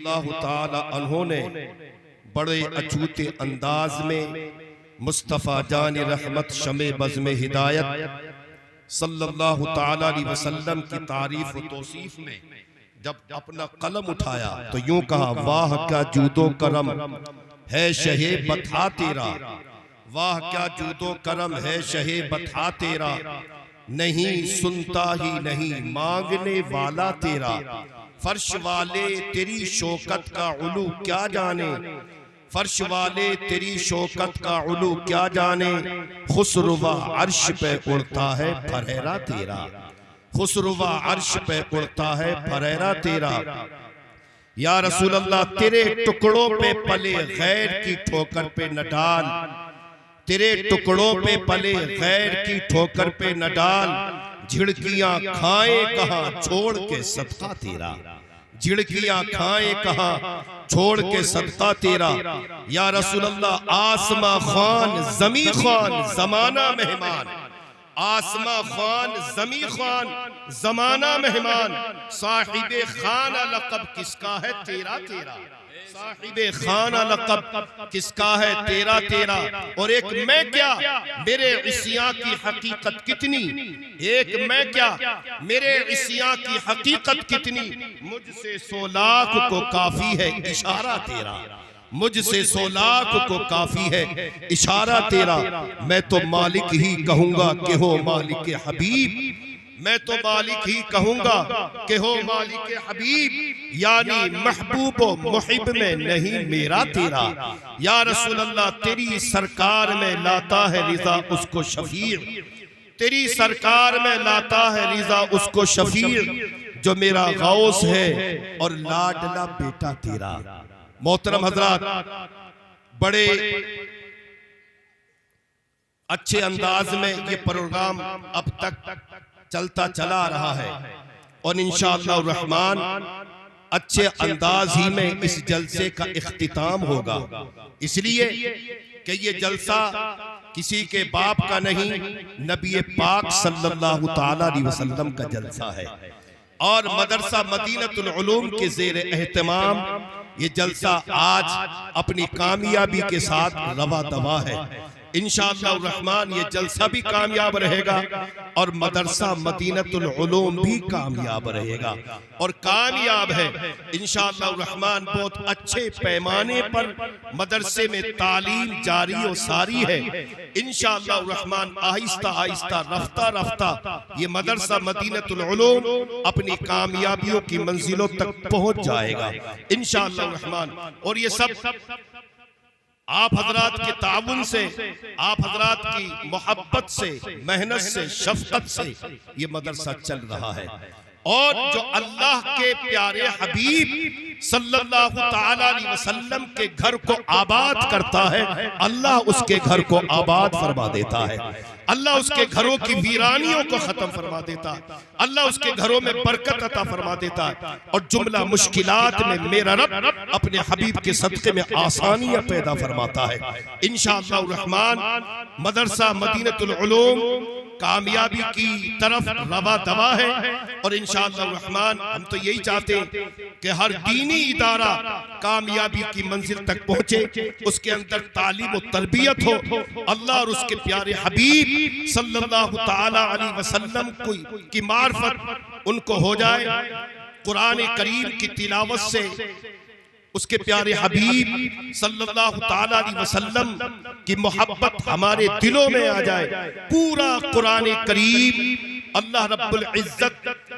रज़ियल्लाहु ताला अन्हु ने बड़े अछूते अंदाज में मुस्तफ़ा जान रहमत शमे बज़्म हिदायत सल्लल्लाहु ताला अलैहि वसल्लम की तारीफ व तौसीफ में जब अपना कलम उठाया तो यूं कहा, वाह क्या जूदो करम है शहे बता तेरा, वाह क्या जूदो करम है शहे बता तेरा, नहीं सुनता ही नहीं मांगने वाला तेरा, फर्श वाले तेरी शौकत का उलू क्या जाने, फर्श वाले तेरी शौकत का उलू क्या जाने, खुसरुवा अर्श पे उड़ता है फरेरा तेरा, खुसरुवा अर्श पे उड़ता है फरेरा तेरा। या रसूल अल्लाह तेरे टुकड़ों पे पले गैर की ठोकर पे न डाल, तेरे टुकड़ों पे पले गैर की ठोकर पे न डाल, झिड़कियां खाए कहां छोड़ के सदका तेरा, झिड़कियां खाए कहां छोड़ के सदका तेरा। या रसूल अल्लाह आसमा खान जमी खान जमाना मेहमान, आसमा खान जमी खान जमाना मेहमान, साहिबे खाना लक़ब किसका है तेरा तेरा, साहिबे खाना लक़ब किसका है तेरा तेरा। और एक मैं क्या मेरे इस्यां की हकीकत कितनी, एक मैं क्या मेरे इस्यां की हकीकत कितनी, मुझसे 100 लाख को काफी है इशारा तेरा, मुझसे 100 लाख को काफी है इशारा तेरा। मैं तो मालिक ही कहूंगा कि हो मालिक हबीब, मैं तो मालिक ही कहूंगा कि हो मालिक हबीब, यानी महबूब मुहिब में नहीं मेरा तेरा। या रसूल अल्लाह तेरी सरकार में लाता है रिजा उसको शफीर, तेरी सरकार में लाता है रिजा उसको शफीर, जो मेरा गौस है और लाडला बेटा तेरा। मोहतरम हजरात, बड़े अच्छे अंदाज में ये प्रोग्राम अब तक चलता चला रहा है और इंशाअल्लाह रहमान अच्छे अंदाज ही में इस जलसे का इख्तिताम होगा, इसलिए कि ये जलसा किसी के बाप का नहीं, नबी पाक सल्लल्लाहु ताला अलैहि वसल्लम का जलसा है और मदरसा मदीनतुल उलूम के ज़ेर एहतमाम ये जलसा आज अपनी कामयाबी के साथ रवा दवा है। इंशाअल्लाह रहमान ये जलसा भी कामयाब रहेगा और मदरसा मदीनतुल उलूम भी कामयाब रहेगा और कामयाब है इंशाअल्लाह रहमान। बहुत अच्छे पैमाने पर मदरसे में तालीम जारी और सारी है इंशाअल्लाह रहमान। आहिस्ता आहिस्ता रफ्ता रफ्ता ये मदरसा मदीनतुल उलूम अपनी कामयाबियों की मंजिलों तक पहुंच जाएगा इंशाअल्लाह रहमान। और ये सब आप हजरात के ताउन से, आप हजरात की मोहब्बत से, मेहनत से, शफकत से ये मदरसा चल रहा है और जो अल्लाह के प्यारे हबीब सल्लल्लाहु ताला अलैहि वसल्लम के घर को आबाद करता है, अल्लाह उसके घर को आबाद फरमा देता है, अल्लाह उसके घरों की वीरानियों को खत्म फरमा देता है, अल्लाह उसके घरों में बरकत अता फरमा देता है और जुमला मुश्किलात में मेरा रब अपने हबीब के सदक़े में आसानियां पैदा फरमाता है इंशाअल्लाह रहमान। मदरसा मदीनतुल उलूम कामयाबी की तरफ रवा दवा है और इंशाअल्लाह रहमान हम तो यही चाहते हैं कि हर दीनी इदारा कामयाबी की मंजिल तक पहुंचे, उसके अंदर तालीम और तरबियत हो, अल्लाह और उसके प्यारे हबीब सल्लल्लाहु ताला अलैहि वसल्लम की मार्फत उनको हो जाए, कुरान करीम की तिलावत से उसके प्यारे हबीब सल्लल्लाहु ताला अलैहि वसल्लम की मोहब्बत हमारे दिलों में आ जाए। पूरा कुरान करीम अल्लाह रब्बुल इज्जत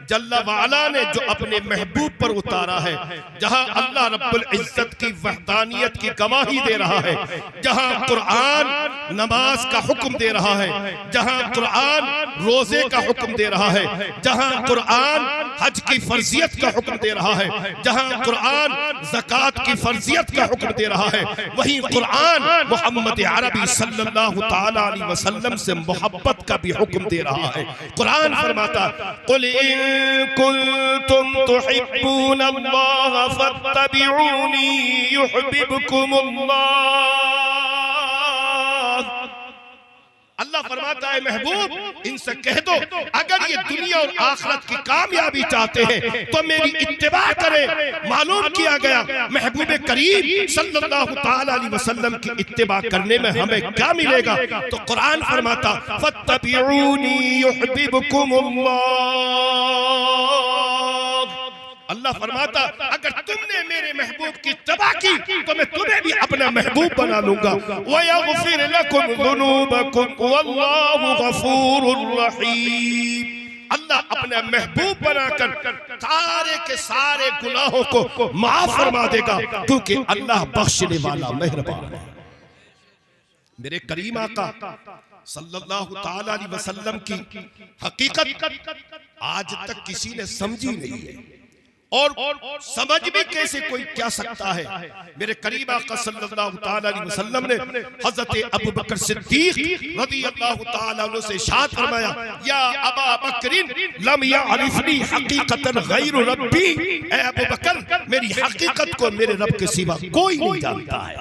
जल्ला वाला ने जो अपने महबूब पर उतारा है, जहां अल्लाह रब्बुल इज्जत की वहदानियत की गवाही दे रहा है, जहां कुरान नमाज का हुक्म दे रहा है, जहां कुरान रोजे का हुक्म दे रहा है, जहां कुरान हज की फर्जियत का हुक्म दे रहा है, जहां कुरान ज़कात की फर्जियत का हुक्म दे रहा है, वहीं कुरान मोहम्मद अरबी सल्लल्लाहु ताला अलैहि वसल्लम से मोहब्बत का भी हुक्म दे रहा है। कुरान फरमाता कुल इन कुंतुम तुहिब्बूनल्लाह फत्तबिऊनी युहिब्बुकुमुल्लाह। अल्लाह फरमाता है महबूब इनसे कह दो अगर ये दुनिया और आखिरत की कामयाबी चाहते हैं तो मेरी इत्तिबा करें। मालूम किया गया महबूब करीम सल्लल्लाहु ताला अलैहि वसल्लम की इत्तिबा करने में हमें क्या मिलेगा? तो कुरान फरमाता फत्तबिऊनी युहब्बिबकुमुल्लाह। अल्लाह फरमाता अगर तुमने मेरे महबूब की इत्तिबा की तो मैं तुम्हें भी अपना महबूब बना लूंगा। व यगफिर लकुम ज़ुनूबकुम वल्लाहु गफूरुर रहीम। अल्लाह अपना महबूब बनाकर सारे के सारे गुनाहों को माफ फरमा देगा क्योंकि अल्लाह बख्शने वाला मेहरबान है। मेरे करीम आका सल्लल्लाहु ताला अलैहि वसल्लम की हकीकत आज तक किसी ने समझी नहीं है और समझ भी कैसे कोई क्या सकता है। मेरे करीम आका सल्लल्लाहु ताला अलैहि वसल्लम ने हजरत अबू बकर सिद्दीक रज़ियल्लाहु ताला अन्हु से इरशाद फरमाया या अबा बकरिन लम यअरिफनी हकीकतन गैर रब्बी। ए अबू बकर मेरी हकीकत को मेरे रब के सिवा कोई नहीं जानता है।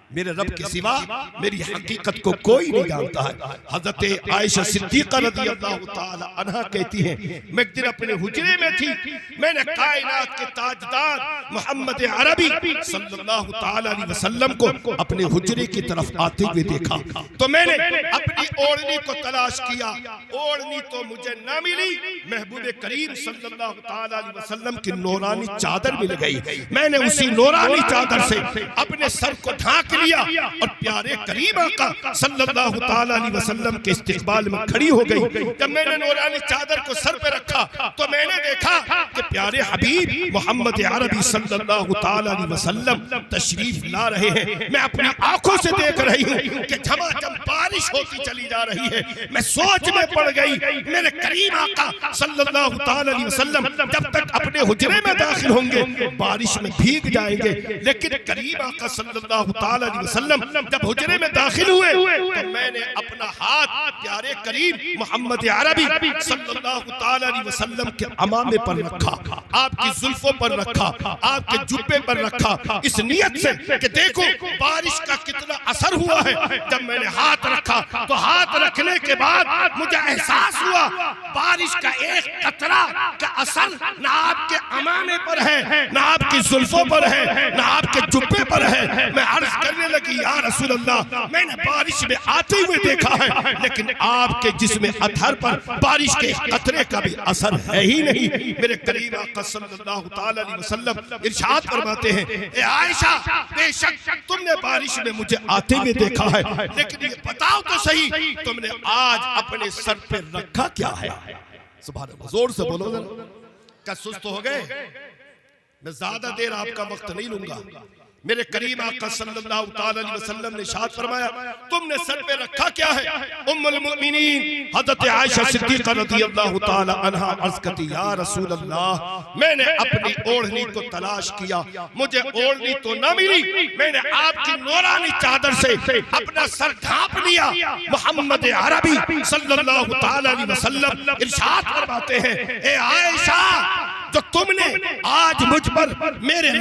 मेरे रब के सिवा मेरी हकीकत को कोई नहीं जानता है। हजरत आयशा सिद्दीका रज़ियल्लाहु ताला अन्हा कहती हैं मैं एक दिन अपने हुजरे में थी, मैंने कायनात के ताजदार मोहम्मद अरबी सल्लल्लाहु ताला अलैहि वसल्लम को अपने हुजरे की तरफ आते हुए देखा तो मैंने अपनी ओढ़नी को तलाश किया, ओढ़नी तो मुझे न मिली। महबूब करीम सल्लल्लाहु ताला अलैहि वसल्लम की नूरानी चादर मिल गई। मैंने उसी नूरानी चादर से अपने सर को ढांक लिया और प्यारे करीम आका सल्लल्लाहु ताला अलैहि वसल्लम के इस्तिकबाल में खड़ी हो गई। जब मैंने नूरानी चादर को सर पे रखा तो मैंने देखा कि प्यारे हबीब मोहम्मद अरबी सल्लल्लाहु ताला अलैहि वसल्लम तशरीफ ला रहे हैं। मैं अपनी आंखों से देख रही हूँ कि झमाझम बारिश होती चली जा रही है। मैं सोच में पड़ गई मेरे करीम आका सल्लल्लाहु ताला अलैहि वसल्लम जब तक अपने हुजरे में दाखिल होंगे बारिश में भीग जाएंगे, लेकिन करीम आका सल्लल्लाहु ताला अलैहि वसल्लम जब हुजरे में दाखिल हुए तो मैंने अपना हाथ प्यारे करीम मोहम्मद अरबी सल्लल्लाहु ताला अलैहि वसल्लम के अमामे पर रखा, आपकी जुल्फों पर रखा, आपके जुब्बे पर रखा, इस नियत से कि देखो बारिश का कितना असर हुआ है। जब मैंने हाथ रखा तो हाथ रखने के बाद मुझे एहसास हुआ बारिश का एक कतरा का असर न आपके अमामे पर है, न आपकी जुल्फों पर है, न आपके जुब्बे पर है। मैं अर्ज करने लगी या रसूल अल्लाह मैंने बारिश में आते हुए देखा है लेकिन आपके जिस्म अतहर पर बारिश के कतरे का भी असर है ही नहीं। मेरे करीम आका सल्लल्लाहु ताला अलैहि वसल्लम इरशाद फरमाते हैं ए आयशा बेशक तुमने बारिश में मुझे आते हुए देखा है लेकिन ये बताओ तो सही तुमने आज अपने सर पे रखा क्या है? सुभान अल्लाह, जोर से बोलो जरा। क्या सुस्त हो गए? मैं ज्यादा देर आपका वक्त नहीं लूंगा। मेरे करीम आका सल्लल्लाहु ताला अलैहि वसल्लम ने इरशाद फरमाया तुमने सर पे रखा क्या है? उम्मुल मोमिनीन हजरत आयशा सिद्दीका रज़ियल्लाहु ताला अन्हा अर्ज करती या रसूल अल्लाह मैंने अपनी ओढ़नी को तलाश किया, मुझे ओढ़नी तो न मिली। मैंने आपकी नूरानी चादर से अपना सर ढांप लिया। मोहम्मद अरबी सल्लल्लाहु ताला अलैहि वसल्लम इरशाद फरमाते हैं ए आयशा जो तुमने आज मुझ पर मेरे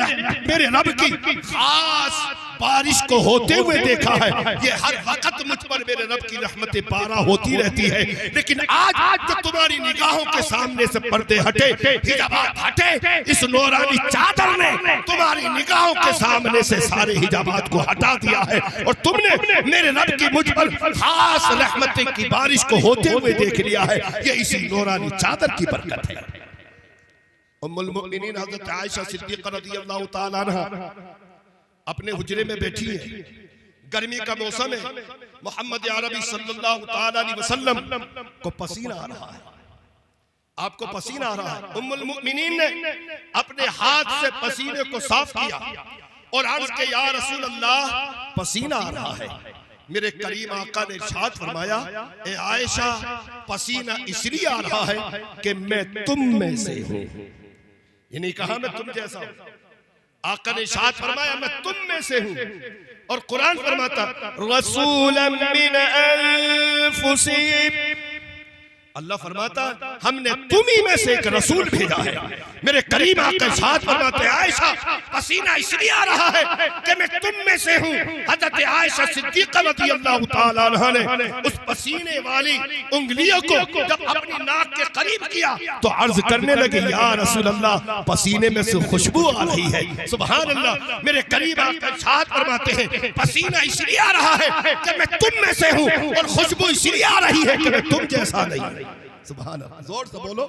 रब की खास बारिश को होते हुए देखा है, ये हर वक्त मुझ पर मेरे रब की रहमतें बारा होती रहती है, लेकिन आज जो तुम्हारी निगाहों के सामने से पर्दे हटे, हिजाबात हटे, इस नूरानी चादर ने तुम्हारी निगाहों के सामने से सारे हिजाबात को हटा दिया है और तुमने मेरे रब की मुझ पर खास रहमतें की बारिश को होते हुए देख लिया है। ये इसी नूरानी चादर की बरकत है। उम्मुल मोमिनीन हज़रत आयशा सिद्दीक़ा रज़ियल्लाहु ताला अन्हा अपने हुजरे में बैठी है, गर्मी का मौसम है, मोहम्मद अरबी सल्लल्लाहु ताला अलैहि वसल्लम को पसीना आ रहा है, आपको पसीना आ रहा है। उम्मुल मोमिनीन ने अपने हाथ से पसीने को साफ किया और अर्ज के या रसूल अल्लाह पसीना आ रहा है। मेरे करीम आका ने इरशाद फरमाया ए आयशा पसीना इसलिए आ रहा है कि मैं तुम में से हूं। ये नहीं कहा मैं तुम जैसा हूं, आका ने इरशाद फरमाया मैं तुम में से हूं। और कुरान फरमाता रसूलन मिन अनफुसिहिम, अल्लाह फरमाता हमने तुम ही में से एक रसूल भेजा है। मेरे करीम आका साथ फरमाते आयशा पसीना इसलिए आ रहा है कि मैं तुम में से हूँ। हजरत आयशा सिद्दीक़ा रज़ियल्लाहु ताला अन्हा ने उस पसीने वाली उंगलियों को जब अपनी नाक के करीब किया तो अर्ज करने लगे या रसूल अल्लाह पसीने में से खुशबू आ रही है। सुभान अल्लाह। मेरे करीब आका साथ फरमाते हैं पसीना इसलिए आ रहा है कि मैं तुम में से हूँ और खुशबू इसलिए आ रही है कि मैं तुम जैसा नहीं। सुभान अल्लाह। जोर से बोलो।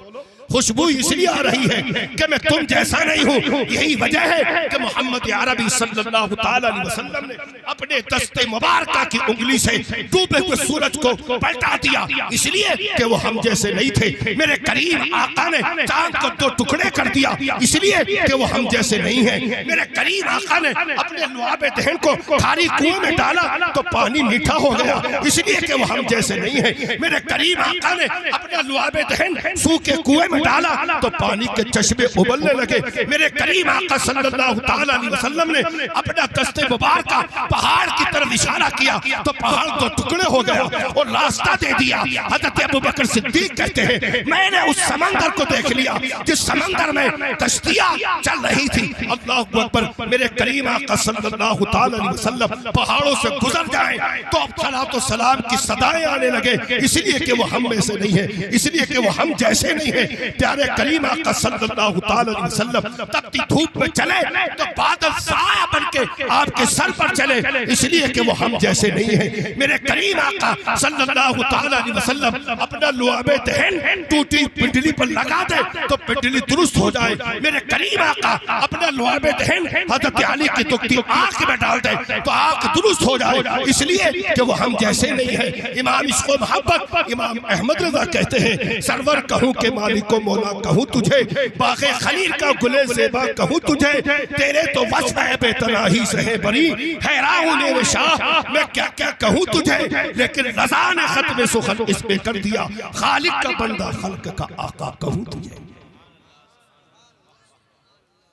खुशबू इसलिए आ रही है कि मैं तुम जैसा नहीं हूँ। यही वजह है कि मोहम्मद अरबी सल्लल्लाहु ताला अलैहि वसल्लम ने अपने दस्ते मुबारका की उंगली से डूबे हुए सूरज को पलटा दिया, इसलिए कि वो हम जैसे नहीं थे। मेरे करीम आका ने चांद को दो टुकड़े कर दिया, इसलिए कि वो हम जैसे नहीं है। मेरे करीम आका ने अपने लुआबे दहन को खारी कुएं में डाला तो पानी मीठा हो गया, इसलिए कि वो हम जैसे नहीं है। मेरे करीम आका ने अपने लुआबे दहन सूखे कुएं में डाला तो पानी के चश्मे उबलने लगे। मेरे करीम आका सल्लल्लाहु ताला अलैहि वसल्लम ने अपना दस्ते मुबारका पहाड़ की तरफ इशारा किया तो पहाड़ दो टुकड़े हो गया और रास्ता दे दिया। हजरत अबू बकर सिद्दीक कहते हैं मैंने उस समंदर को देख लिया जिस समंदर में कश्तियां चल रही थी। अल्लाहु अकबर। मेरे करीम आका सल्लल्लाहु ताला अलैहि वसल्लम पहाड़ों से गुजर जाए तो अब सलातो सलाम की सदाएं आने लगे, इसलिए कि वो हम में से नहीं है, इसलिए कि वो हम जैसे नहीं है। प्यारे करीम आका सल्लल्लाहु ताला अलैहि वसल्लम तपती धूप में चले तो बादल साया बनके आपके सर पर चले, इसलिए कि वो हम जैसे नहीं है। मेरे करीम आका सल्लल्लाहु ताला अलैहि वसल्लम अपना लुआबे दहन टूटी पिंडली पर लगा दे तो पिंडली दुरुस्त हो जाए। मेरे करीम आका अपना लुआबे दहन हजरत अली की दुखती आंख में डाल दे तो आंख दुरुस्त हो जाए, इसलिए कि वो हम जैसे नहीं है। इमाम इश्क़ व मोहब्बत इमाम अहमद रज़ा कहते हैं सरवर कहूँ के मालिक को मौला कहूँ तुझे, बाग़े खलील का गुले ज़ेबा कहूँ तुझे, तेरे तो वस्फ़ है बेतनाही से है बरी, हैरान हूँ मेरे शाह मैं क्या क्या कहूँ तुझे, लेकिन रज़ा ने ख़त्म सुखन इस पे कर दिया, खालिक का बंदा खल्क़ का आका कहूँ तुझे।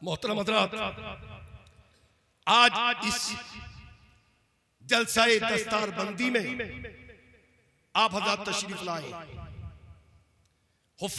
मोहतरम हज़रात, आज इस जलसाए दस्तार बंदी में आप हज़रात तशरीफ लाए।